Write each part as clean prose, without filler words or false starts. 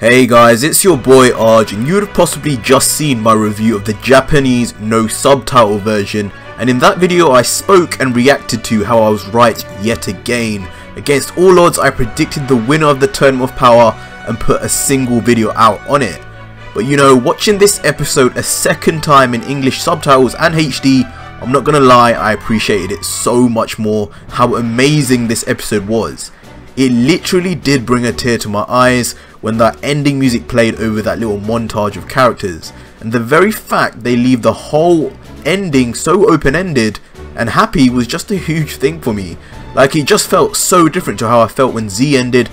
Hey guys, it's your boy Arj, and you would have possibly just seen my review of the Japanese no subtitle version, and in that video I spoke and reacted to how I was right yet again. Against all odds, I predicted the winner of the Tournament of Power and put a single video out on it. But you know, watching this episode a second time in English subtitles and HD, I'm not gonna lie, I appreciated it so much more how amazing this episode was. It literally did bring a tear to my eyes when that ending music played over that little montage of characters, and the very fact they leave the whole ending so open-ended and happy was just a huge thing for me. Like, it just felt so different to how I felt when Z ended.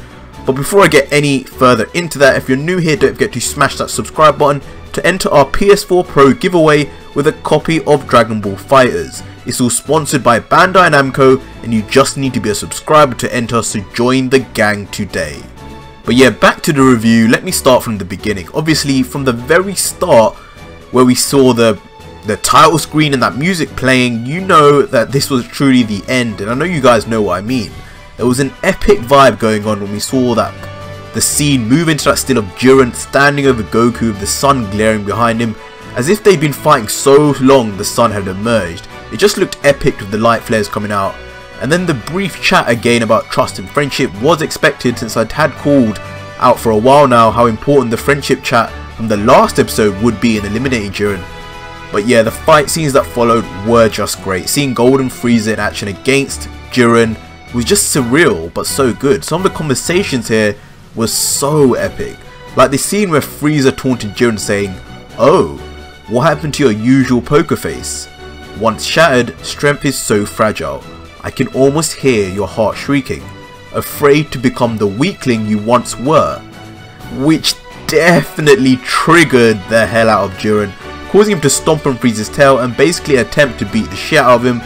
But before I get any further into that, if you're new here, don't forget to smash that subscribe button to enter our PS4 Pro giveaway with a copy of Dragon Ball FighterZ. It's all sponsored by Bandai Namco, and you just need to be a subscriber to enter, so join the gang today. But yeah, back to the review. Let me start from the beginning. Obviously, from the very start, where we saw the title screen and that music playing, you know that this was truly the end, and I know you guys know what I mean. There was an epic vibe going on when we saw the scene move into that still of Jiren standing over Goku with the sun glaring behind him, as if they'd been fighting so long the sun had emerged. It just looked epic with the light flares coming out. And then the brief chat again about trust and friendship was expected, since I had called out for a while now how important the friendship chat from the last episode would be in eliminating Jiren. But yeah, the fight scenes that followed were just great. Seeing Golden Frieza in action against Jiren was just surreal but so good. Some of the conversations here was so epic. Like the scene where Frieza taunted Jiren saying, "Oh, what happened to your usual poker face? Once shattered, strength is so fragile. I can almost hear your heart shrieking, afraid to become the weakling you once were," which definitely triggered the hell out of Jiren, causing him to stomp on Frieza's tail and basically attempt to beat the shit out of him.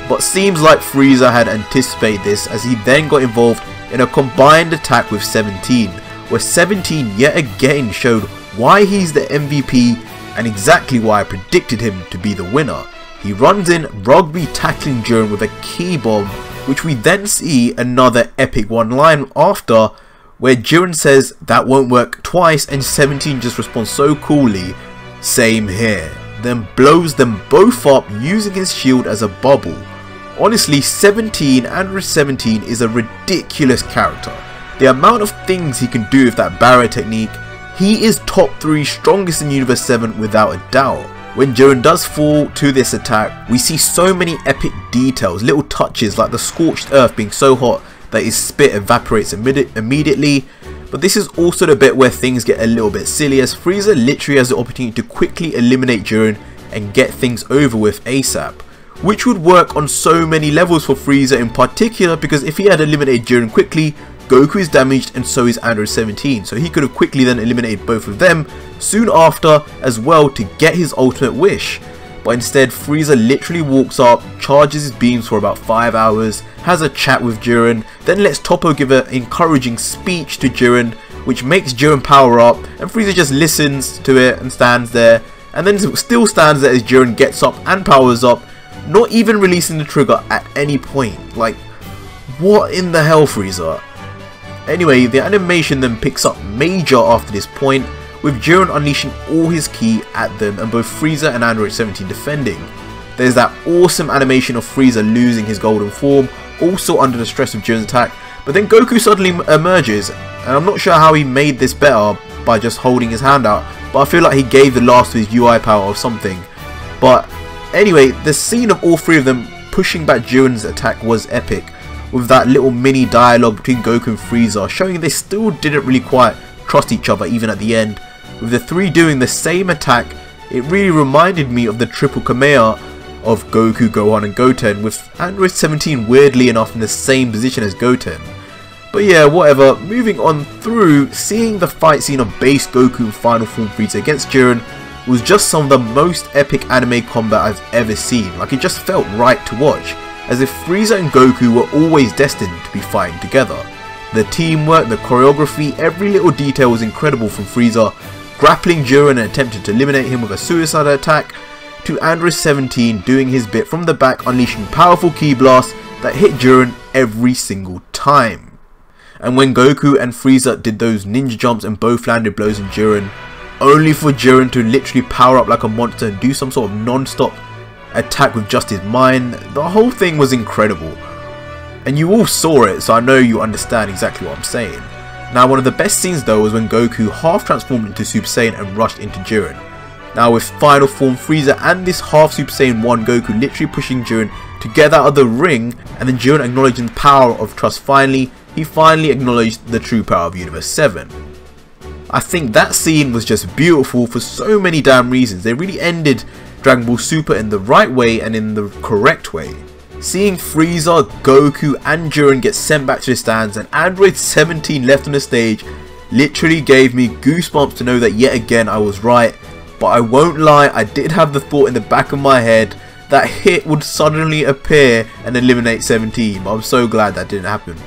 But seems like Frieza had anticipated this, as he then got involved in a combined attack with 17, where 17 yet again showed why he's the MVP and exactly why I predicted him to be the winner. He runs in, rugby tackling Jiren with a key bomb, which we then see another epic one line after, where Jiren says that won't work twice, and 17 just responds so coolly, "Same here," then blows them both up using his shield as a bubble. Honestly, 17 and 17 is a ridiculous character. The amount of things he can do with that barrier technique, he is top 3 strongest in Universe 7 without a doubt. When Jiren does fall to this attack, we see so many epic details, little touches like the scorched earth being so hot that his spit evaporates immediately. But this is also the bit where things get a little bit silly, as Frieza literally has the opportunity to quickly eliminate Jiren and get things over with ASAP, which would work on so many levels for Frieza in particular, because if he had eliminated Jiren quickly, Goku is damaged and so is Android 17, so he could have quickly then eliminated both of them soon after as well to get his ultimate wish. But instead, Frieza literally walks up, charges his beams for about 5 hours, has a chat with Jiren, then lets Toppo give an encouraging speech to Jiren, which makes Jiren power up, and Frieza just listens to it and stands there, and then still stands there as Jiren gets up and powers up, not even releasing the trigger at any point. Like, what in the hell, Frieza? Anyway, the animation then picks up major after this point, with Jiren unleashing all his ki at them and both Frieza and Android 17 defending. There's that awesome animation of Frieza losing his golden form, also under the stress of Jiren's attack, but then Goku suddenly emerges, and I'm not sure how he made this better by just holding his hand out, but I feel like he gave the last of his UI power or something. But anyway, the scene of all three of them pushing back Jiren's attack was epic, with that little mini dialogue between Goku and Frieza showing they still didn't really quite trust each other even at the end. With the three doing the same attack, it really reminded me of the triple Kamehameha of Goku, Gohan and Goten, with Android 17 weirdly enough in the same position as Goten. But yeah, whatever, moving on through, seeing the fight scene of base Goku and final form Frieza against Jiren was just some of the most epic anime combat I've ever seen. Like, it just felt right to watch, as if Frieza and Goku were always destined to be fighting together. The teamwork, the choreography, every little detail was incredible, from Frieza grappling Jiren and attempting to eliminate him with a suicide attack, to Android 17 doing his bit from the back, unleashing powerful ki blasts that hit Jiren every single time. And when Goku and Frieza did those ninja jumps and both landed blows on Jiren, only for Jiren to literally power up like a monster and do some sort of non-stop attack with just his mind, the whole thing was incredible. And you all saw it, so I know you understand exactly what I'm saying. Now, one of the best scenes though was when Goku half transformed into Super Saiyan and rushed into Jiren. Now with final form Frieza and this half Super Saiyan 1 Goku literally pushing Jiren to get out of the ring, and then Jiren acknowledging the power of trust finally, he finally acknowledged the true power of Universe 7. I think that scene was just beautiful for so many damn reasons. They really ended Dragon Ball Super in the right way and in the correct way. Seeing Frieza, Goku and Jiren get sent back to the stands and Android 17 left on the stage literally gave me goosebumps to know that yet again I was right. But I won't lie, I did have the thought in the back of my head that Hit would suddenly appear and eliminate 17, but I'm so glad that didn't happen.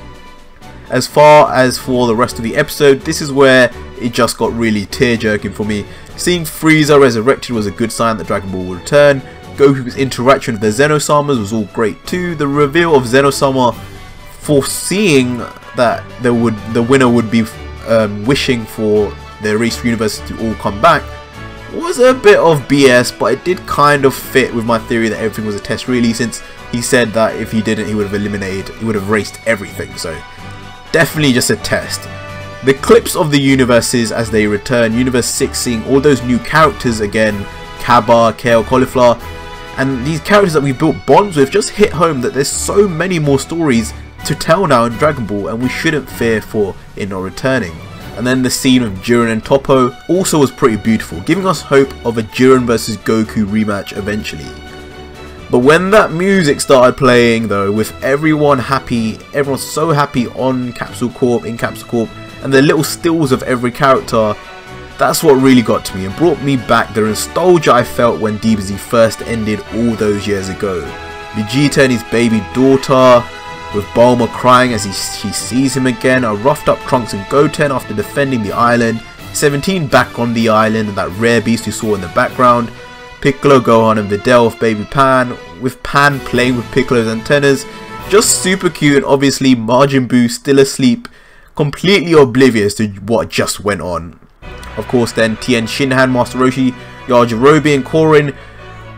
As far as for the rest of the episode, this is where it just got really tear-jerking for me. Seeing Frieza resurrected was a good sign that Dragon Ball will return. Goku's interaction with the Zeno-samas was all great too. The reveal of Zeno-sama foreseeing that the winner would be wishing for the erased universe to all come back was a bit of BS, but it did kind of fit with my theory that everything was a test really, since he said that if he didn't he would have erased everything, so definitely just a test. The clips of the universes as they return, Universe 6 seeing all those new characters again, Kaba, Kale, Cauliflower, and these characters that we built bonds with just hit home that there's so many more stories to tell now in Dragon Ball and we shouldn't fear for it not returning. And then the scene of Jiren and Toppo also was pretty beautiful, giving us hope of a Jiren vs Goku rematch eventually. But when that music started playing though, with everyone happy, everyone's so happy on Capsule Corp, in Capsule Corp, and the little stills of every character, that's what really got to me and brought me back the nostalgia I felt when DBZ first ended all those years ago. Vegeta and his baby daughter, with Bulma crying as she sees him again, a roughed up Trunks and Goten after defending the island, 17 back on the island and that rare beast you saw in the background, Piccolo, Gohan and Videl with baby Pan, with Pan playing with Piccolo's antennas, just super cute, and obviously Majin Buu still asleep, completely oblivious to what just went on. Of course then Tien Shinhan, Master Roshi, Yajirobe and Korin,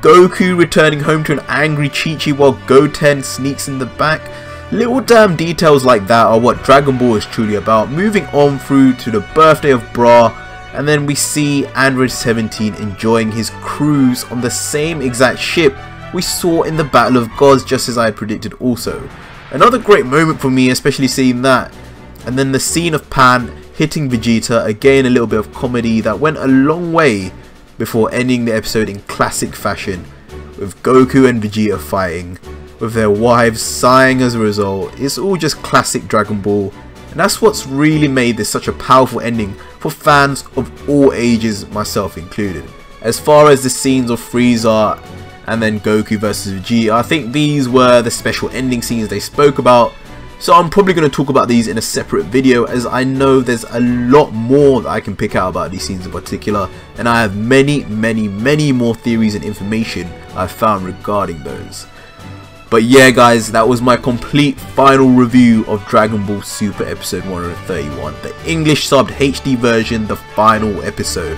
Goku returning home to an angry Chi-Chi while Goten sneaks in the back. Little damn details like that are what Dragon Ball is truly about. Moving on through to the birthday of Bra, and then we see Android 17 enjoying his cruise on the same exact ship we saw in the Battle of Gods, just as I had predicted also. Another great moment for me, especially seeing that. And then the scene of Pan hitting Vegeta, again a little bit of comedy that went a long way before ending the episode in classic fashion, with Goku and Vegeta fighting, with their wives sighing as a result. It's all just classic Dragon Ball, and that's what's really made this such a powerful ending for fans of all ages, myself included. As far as the scenes of Frieza and then Goku versus Vegeta, I think these were the special ending scenes they spoke about, so I'm probably going to talk about these in a separate video, as I know there's a lot more that I can pick out about these scenes in particular, and I have many more theories and information I've found regarding those. But yeah guys, that was my complete final review of Dragon Ball Super episode 131, the English subbed HD version, the final episode.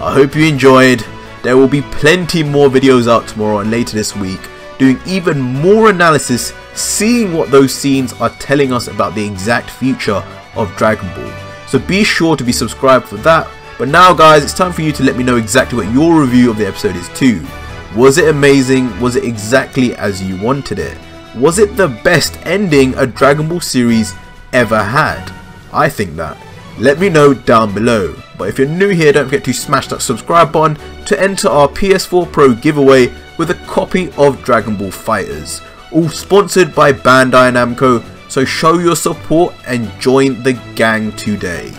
I hope you enjoyed. There will be plenty more videos out tomorrow and later this week, doing even more analysis, seeing what those scenes are telling us about the exact future of Dragon Ball. So be sure to be subscribed for that. But now guys, it's time for you to let me know exactly what your review of the episode is too. Was it amazing? Was it exactly as you wanted it? Was it the best ending a Dragon Ball series ever had? I think that. Let me know down below. But if you're new here, don't forget to smash that subscribe button to enter our PS4 Pro giveaway with a copy of Dragon Ball FighterZ. All sponsored by Bandai Namco, so show your support and join the gang today.